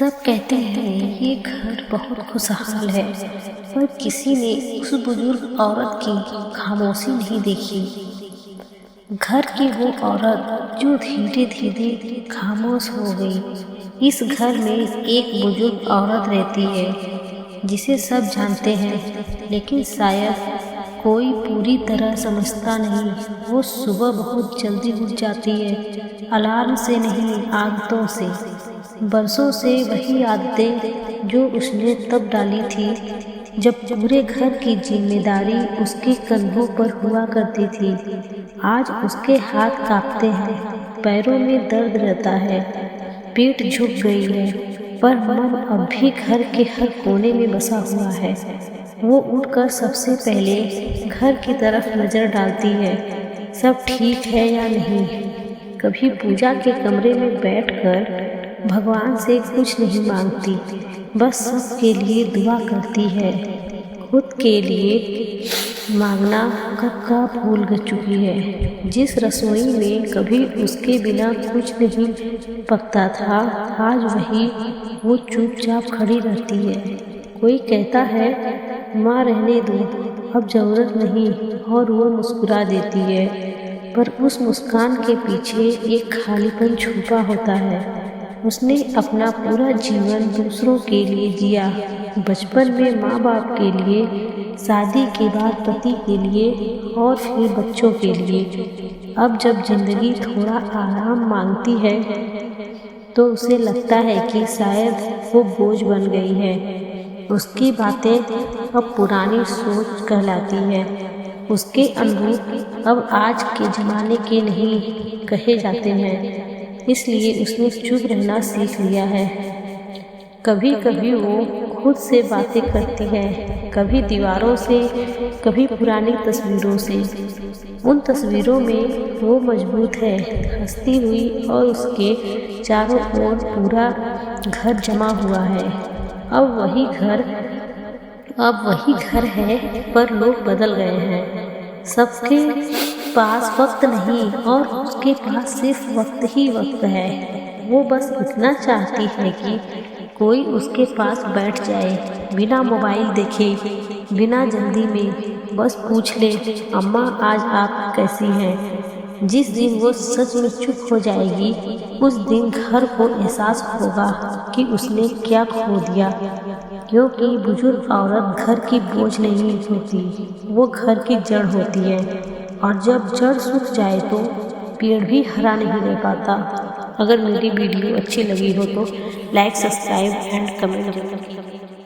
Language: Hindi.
सब कहते हैं ये घर बहुत खुशहाल है, पर किसी ने उस बुजुर्ग औरत की खामोशी नहीं देखी। घर की वो औरत जो धीरे धीरे खामोश हो गई। इस घर में एक बुजुर्ग औरत रहती है जिसे सब जानते हैं, लेकिन शायद कोई पूरी तरह समझता नहीं। वो सुबह बहुत जल्दी उठ जाती है, अलार्म से नहीं, आदतों से। बरसों से वही आदतें जो उसने तब डाली थी जब पूरे घर की जिम्मेदारी उसके कंधों पर हुआ करती थी। आज उसके हाथ कांपते हैं, पैरों में दर्द रहता है, पीठ झुक गई है, पर मन अब भी घर के हर कोने में बसा हुआ है। वो उठकर सबसे पहले घर की तरफ नजर डालती है, सब ठीक है या नहीं। कभी पूजा के कमरे में बैठकर भगवान से कुछ नहीं मांगती, बस सबके लिए दुआ करती है। खुद के लिए मांगना कब का भूल चुकी है। जिस रसोई में कभी उसके बिना कुछ नहीं पकता था, आज वही वो चुपचाप खड़ी रहती है। कोई कहता है माँ रहने दो, अब जरूरत नहीं, और वो मुस्कुरा देती है, पर उस मुस्कान के पीछे एक खालीपन छुपा होता है। उसने अपना पूरा जीवन दूसरों के लिए जिया, बचपन में माँ बाप के लिए, शादी के बाद पति के लिए, और फिर बच्चों के लिए। अब जब जिंदगी थोड़ा आराम मांगती है तो उसे लगता है कि शायद वो बोझ बन गई है। उसकी बातें अब पुरानी सोच कहलाती हैं, उसके अनुभव अब आज के ज़माने के नहीं कहे जाते हैं। इसलिए उसने चुप रहना सीख लिया है। कभी कभी वो खुद से बातें करती है, कभी दीवारों से, कभी पुरानी तस्वीरों से। उन तस्वीरों में वो मजबूत है, हंसती हुई, और उसके चारों ओर पूरा घर जमा हुआ है। अब वही घर है, पर लोग बदल गए हैं। सबके पास वक्त नहीं, और उसके पास सिर्फ वक्त ही वक्त है। वो बस इतना चाहती है कि कोई उसके पास बैठ जाए, बिना मोबाइल देखे, बिना जल्दी में, बस पूछ ले, अम्मा आज आप कैसी हैं। जिस दिन वो सच में चुप हो जाएगी, उस दिन घर को एहसास होगा कि उसने क्या खो दिया। क्योंकि बुजुर्ग औरत घर की बोझ नहीं होती, वो घर की जड़ होती है, और जब जड़ सूख जाए तो पेड़ भी हरा नहीं रह पाता। अगर मेरी वीडियो अच्छी लगी हो तो लाइक, सब्सक्राइब एंड कमेंट जरूर कीजिए।